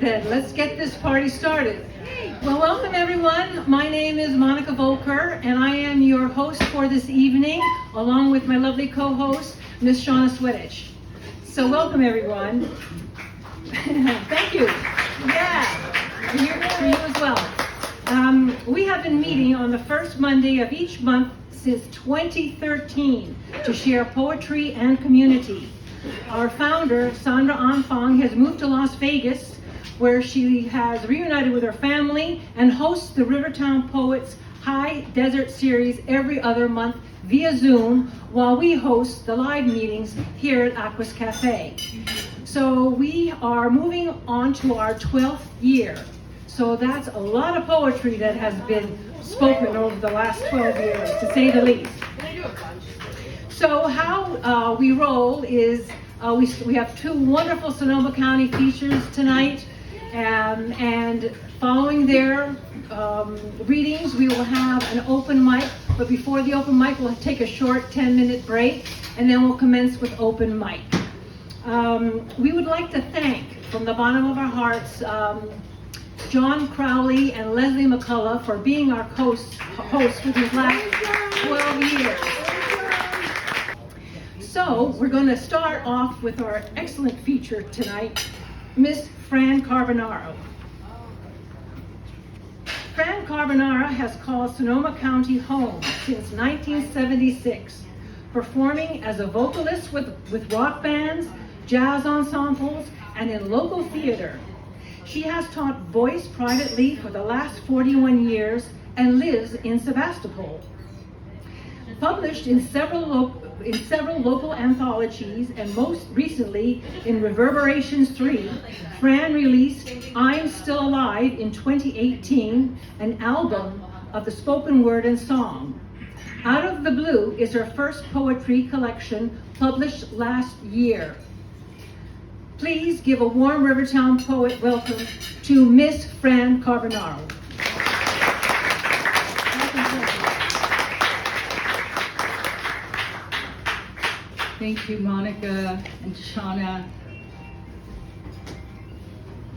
then, let's get this party started. Well, welcome everyone. My name is Monica Volker, and I am your host for this evening, along with my lovely co-host, Miss Shauna Swedich. So welcome everyone. Thank you. Yeah, I'm here for you as well. We have been meeting on the first Monday of each month since 2013 to share poetry and community. Our founder, Sandra Anfang, has moved to Las Vegas, where she has reunited with her family and hosts the Rivertown Poets High Desert Series every other month via Zoom, while we host the live meetings here at Aquas Cafe. So we are moving on to our 12th year. So that's a lot of poetry that has been spoken over the last 12 years, to say the least. So how we roll is we have two wonderful Sonoma County features tonight, and following their readings, we will have an open mic. But before the open mic, we'll take a short 10-minute break, and then we'll commence with open mic. We would like to thank, from the bottom of our hearts, John Crowley and Leslie McCullough for being our hosts for these last 12 years. So we're going to start off with our excellent feature tonight, Miss Fran Carbonaro. Fran Carbonaro has called Sonoma County home since 1976, performing as a vocalist with rock bands, jazz ensembles, and in local theater. She has taught voice privately for the last 41 years and lives in Sebastopol. Published in several local anthologies, and most recently in Reverberations 3, Fran released I'm Still Alive in 2018, an album of the spoken word and song. Out of the Blue is her first poetry collection, published last year. Please give a warm Rivertown poet welcome to Miss Fran Carbonaro. Thank you, Monica and Shauna.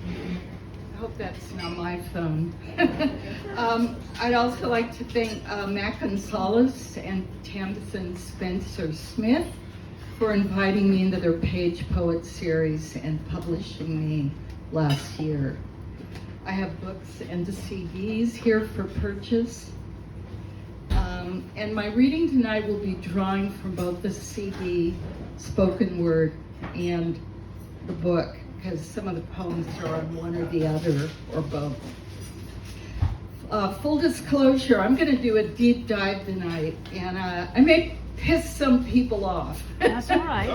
I hope that's not my phone. I'd also like to thank Matt Gonzalez and Tamsin Spencer Smith for inviting me into their Page Poet series and publishing me last year. I have books and the CDs here for purchase. And my reading tonight will be drawing from both the CD, spoken word, and the book, because some of the poems are on one or the other, or both. Full disclosure, I'm going to do a deep dive tonight, and I may piss some people off. That's all right.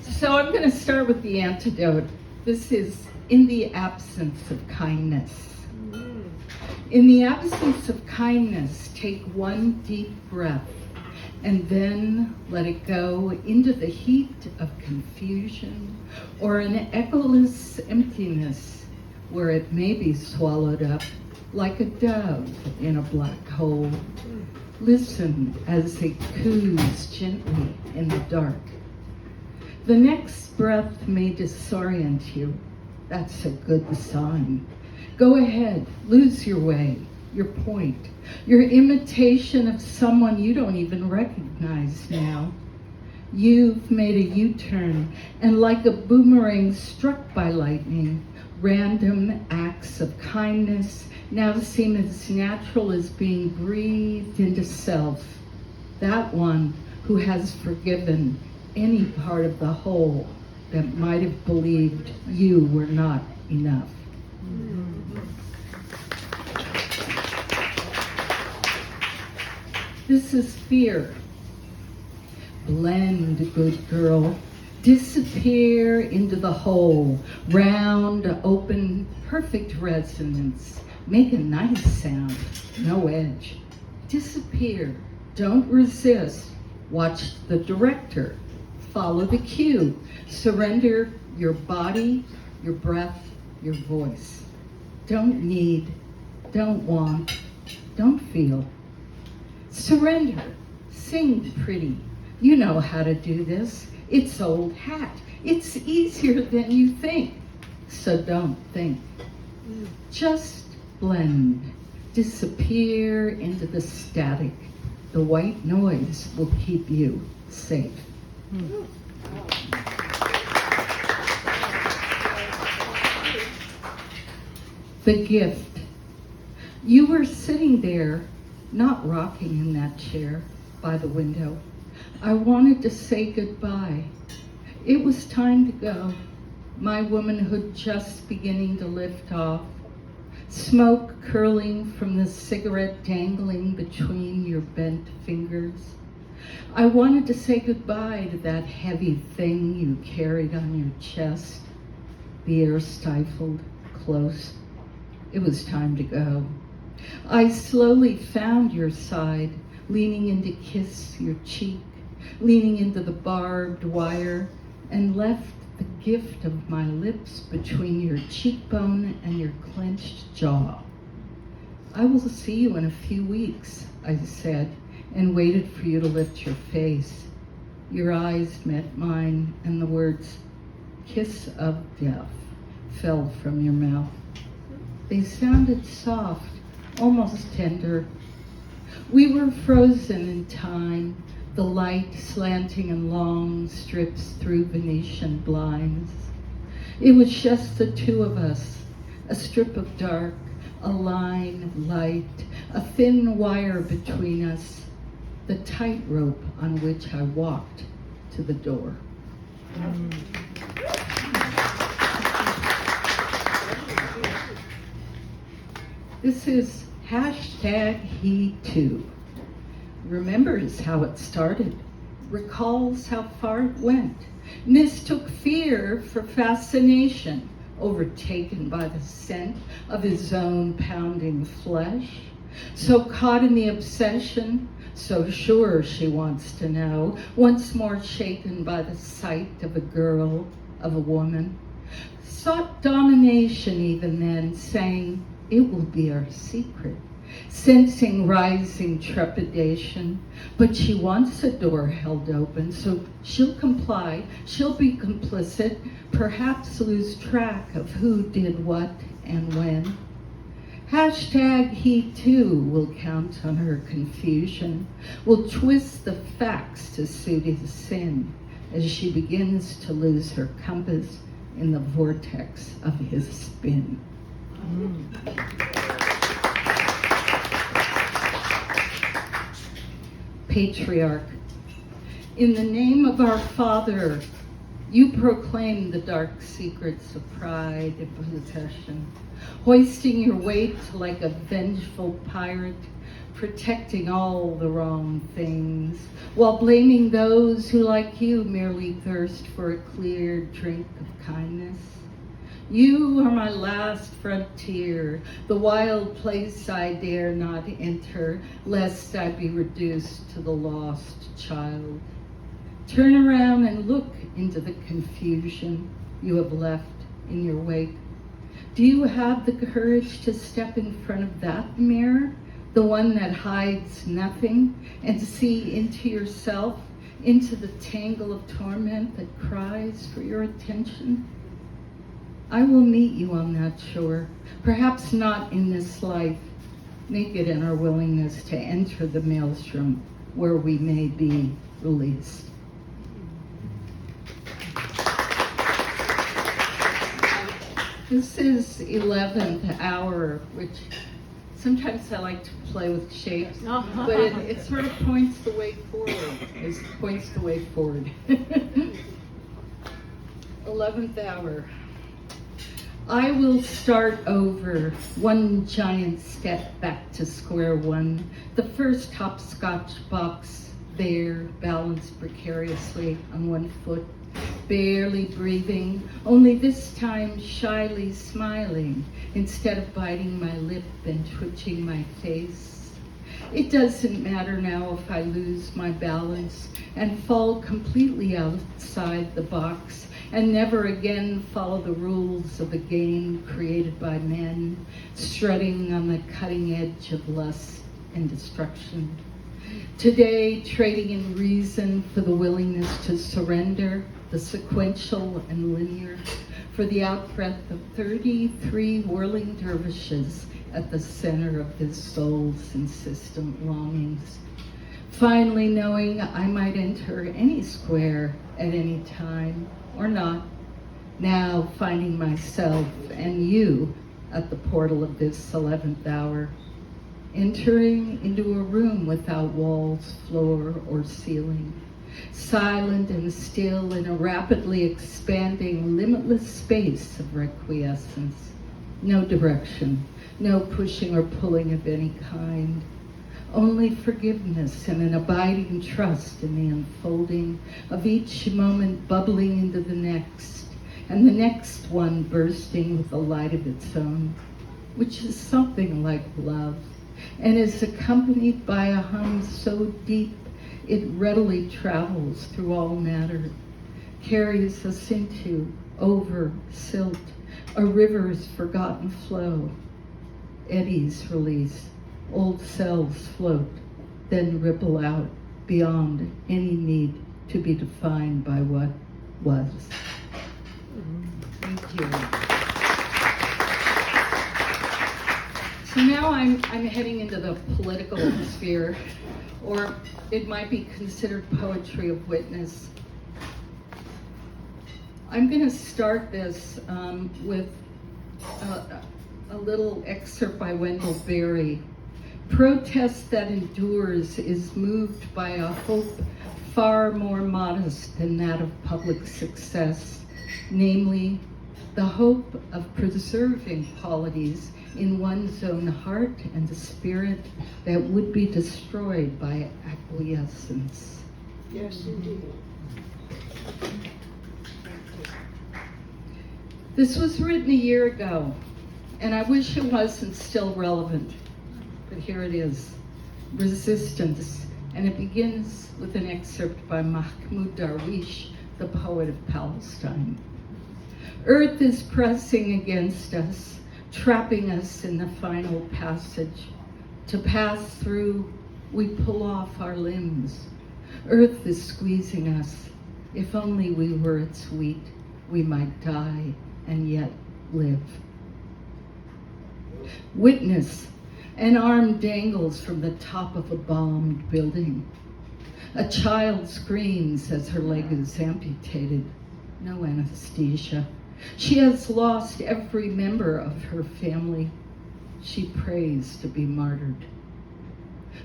So I'm going to start with the antidote. This is in the absence of kindness. In the absence of kindness, take one deep breath and then let it go into the heat of confusion or an echoless emptiness where it may be swallowed up like a dove in a black hole. Listen as it coos gently in the dark. The next breath may disorient you. That's a good sign. Go ahead, lose your way, your point, your imitation of someone you don't even recognize now. You've made a U-turn, and like a boomerang struck by lightning, random acts of kindness now seem as natural as being breathed into self. That one who has forgiven any part of the whole that might have believed you were not enough. This is fear. Blend, good girl. Disappear into the whole. Round, open, perfect resonance. Make a nice sound. No edge. Disappear. Don't resist. Watch the director. Follow the cue. Surrender your body, your breath, your voice. Don't need, don't want, don't feel. Surrender. Sing pretty. You know how to do this. It's old hat. It's easier than you think. so don't think. Just blend, disappear into the static. The white noise will keep you safe. The gift. You were sitting there, not rocking in that chair by the window. I wanted to say goodbye. It was time to go. My womanhood just beginning to lift off. Smoke curling from the cigarette dangling between your bent fingers. I wanted to say goodbye to that heavy thing you carried on your chest. The air stifled, close. It was time to go. I slowly found your side, leaning in to kiss your cheek, leaning into the barbed wire, and left the gift of my lips between your cheekbone and your clenched jaw. I will see you in a few weeks, I said, and waited for you to lift your face. Your eyes met mine, and the words, "kiss of death," fell from your mouth. They sounded soft, almost tender. We were frozen in time, the light slanting in long strips through Venetian blinds. It was just the two of us, a strip of dark, a line of light, a thin wire between us, the tightrope on which I walked to the door. This is #He2. Remembers how it started, recalls how far it went, mistook fear for fascination, overtaken by the scent of his own pounding flesh, so caught in the obsession, so sure she wants to know, once more shaken by the sight of a girl, of a woman, sought domination even then, saying, "It will be our secret," sensing rising trepidation, but she wants the door held open, so she'll comply, she'll be complicit, perhaps lose track of who did what and when. #He2 will count on her confusion, will twist the facts to suit his sin as she begins to lose her compass in the vortex of his spin. Patriarch. In the name of our Father, you proclaim the dark secrets of pride and possession, hoisting your weight like a vengeful pirate, protecting all the wrong things, while blaming those who, like you, merely thirst for a clear drink of kindness. You are my last frontier, the wild place I dare not enter, lest I be reduced to the lost child. Turn around and look into the confusion you have left in your wake. Do you have the courage to step in front of that mirror, the one that hides nothing, and to see into yourself, into the tangle of torment that cries for your attention? I will meet you on that shore, perhaps not in this life, naked in our willingness to enter the maelstrom where we may be released. This is 11th hour, which sometimes I like to play with shapes, but it sort of points the way forward. It points the way forward. 11th hour. I will start over, one giant step back to square one. The first hopscotch box there, balanced precariously on one foot, barely breathing, only this time shyly smiling instead of biting my lip and twitching my face. It doesn't matter now if I lose my balance and fall completely outside the box and never again follow the rules of a game created by men, strutting on the cutting edge of lust and destruction. Today, trading in reason for the willingness to surrender, the sequential and linear, for the outbreath of 33 whirling dervishes at the center of his soul's insistent longings. Finally knowing I might enter any square at any time, or not, now finding myself and you at the portal of this 11th hour, entering into a room without walls, floor, or ceiling, silent and still in a rapidly expanding, limitless space of requiescence. No direction, no pushing or pulling of any kind, only forgiveness and an abiding trust in the unfolding of each moment bubbling into the next, and the next one bursting with a light of its own, which is something like love, and is accompanied by a hum so deep it readily travels through all matter, carries us into, over, silt, a river's forgotten flow, eddies release, old cells float, then ripple out beyond any need to be defined by what was. Thank you. So now I'm heading into the political sphere, or it might be considered poetry of witness. I'm going to start this with a little excerpt by Wendell Berry. Protest that endures is moved by a hope far more modest than that of public success, namely the hope of preserving qualities in one's own heart and the spirit that would be destroyed by acquiescence. Yes, indeed. This was written a year ago, and I wish it wasn't still relevant, but here it is, Resistance, and it begins with an excerpt by Mahmoud Darwish, the poet of Palestine. Earth is pressing against us, trapping us in the final passage. To pass through, we pull off our limbs. Earth is squeezing us. If only we were its wheat, we might die and yet live. Witness, an arm dangles from the top of a bombed building. A child screams as her leg is amputated. No anesthesia. She has lost every member of her family. She prays to be martyred.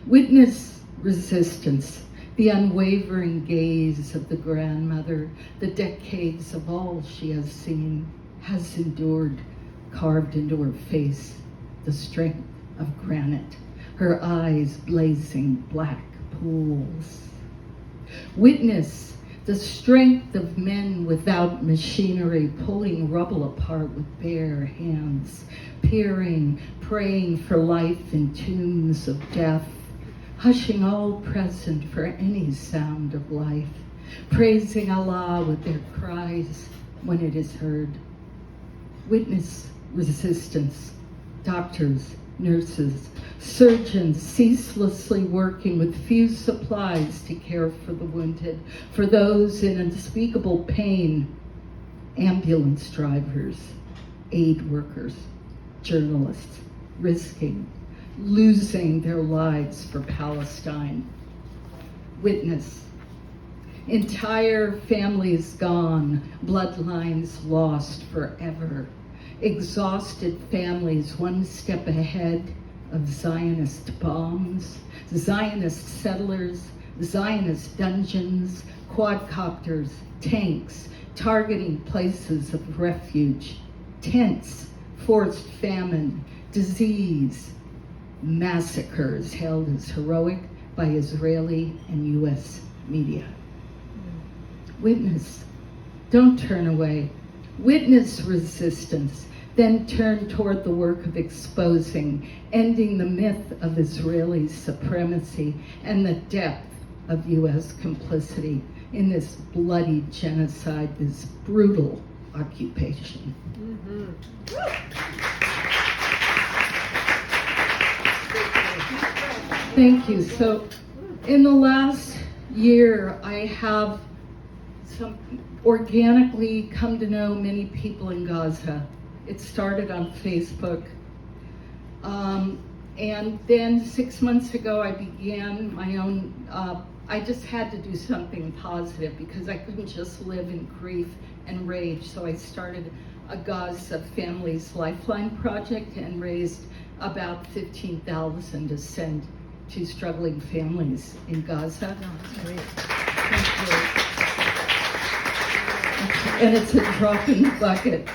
Witness resistance, the unwavering gaze of the grandmother, the decades of all she has seen, has endured, carved into her face, the strength of granite, her eyes blazing black pools. Witness the strength of men without machinery, pulling rubble apart with bare hands, peering, praying for life in tombs of death, hushing all present for any sound of life, praising Allah with their cries when it is heard. Witness resistance, doctors, nurses, surgeons ceaselessly working with few supplies to care for the wounded, for those in unspeakable pain, ambulance drivers, aid workers, journalists, risking, losing their lives for Palestine. Witness, entire families gone, bloodlines lost forever. Exhausted families one step ahead of Zionist bombs, Zionist settlers, Zionist dungeons, quadcopters, tanks, targeting places of refuge, tents, forced famine, disease, massacres held as heroic by Israeli and U.S. media. Witness, don't turn away. Witness resistance, then turn toward the work of exposing, ending the myth of Israeli supremacy and the depth of U.S. complicity in this bloody genocide, this brutal occupation. Thank you. So in the last year, I have organically come to know many people in Gaza. It started on Facebook. And then 6 months ago, I began my own, I just had to do something positive because I couldn't just live in grief and rage. So I started a Gaza Families Lifeline project and raised about $15,000 to send to struggling families in Gaza. Oh, that's great. Thank you. And it's a drop in the bucket.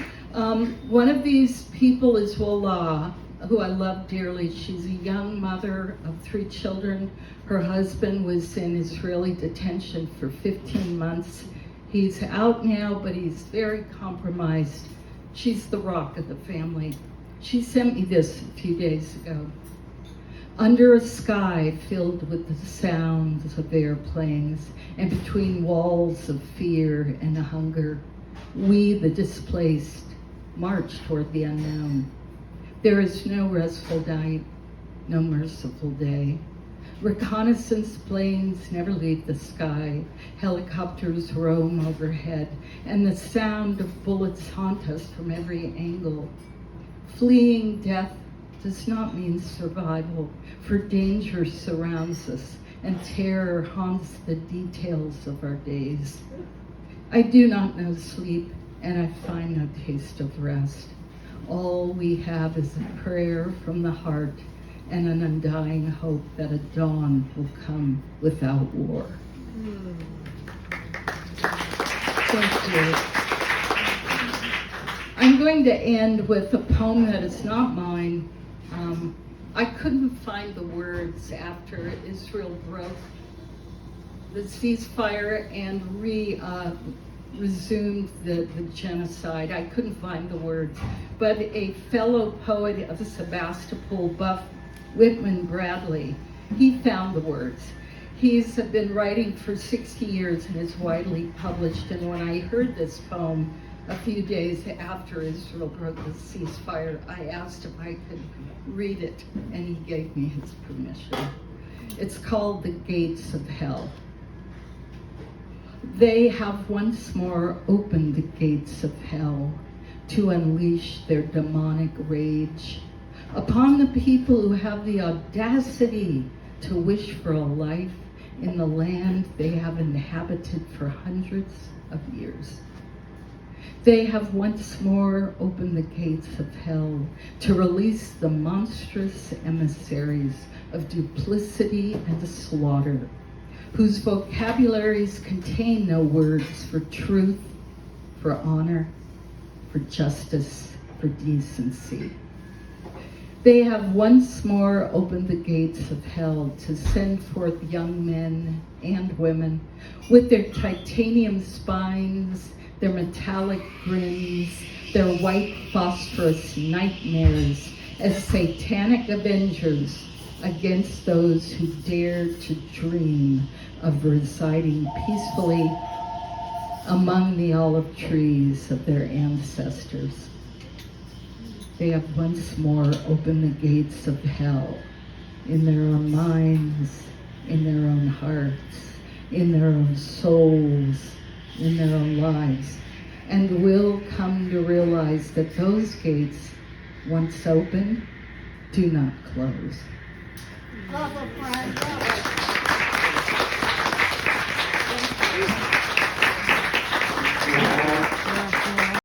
One of these people is Wallah, who I love dearly. She's a young mother of 3 children. Her husband was in Israeli detention for 15 months. He's out now, but he's very compromised. She's the rock of the family. She sent me this a few days ago. Under a sky filled with the sounds of airplanes, and between walls of fear and hunger, we, the displaced, march toward the unknown. There is no restful night, no merciful day. Reconnaissance planes never leave the sky. Helicopters roam overhead, and the sound of bullets haunt us from every angle. Fleeing death does not mean survival, for danger surrounds us, and terror haunts the details of our days. I do not know sleep, and I find no taste of rest. All we have is a prayer from the heart and an undying hope that a dawn will come without war. Thank you. I'm going to end with a poem that is not mine. I couldn't find the words after Israel broke the ceasefire and resumed the genocide. I couldn't find the words, but a fellow poet of Sebastopol, Buff Whitman Bradley, he found the words. He's been writing for 60 years and is widely published, and when I heard this poem a few days after Israel broke the ceasefire, I asked if I could read it, and he gave me his permission. It's called The Gates of Hell. They have once more opened the gates of hell to unleash their demonic rage upon the people who have the audacity to wish for a life in the land they have inhabited for hundreds of years. They have once more opened the gates of hell to release the monstrous emissaries of duplicity and slaughter, whose vocabularies contain no words for truth, for honor, for justice, for decency. They have once more opened the gates of hell to send forth young men and women with their titanium spines, their metallic grins, their white phosphorus nightmares as satanic avengers against those who dare to dream of residing peacefully among the olive trees of their ancestors. They have once more opened the gates of hell in their own minds, in their own hearts, in their own souls, in their own lives, and will come to realize that those gates, once open, do not close. Love of Fran.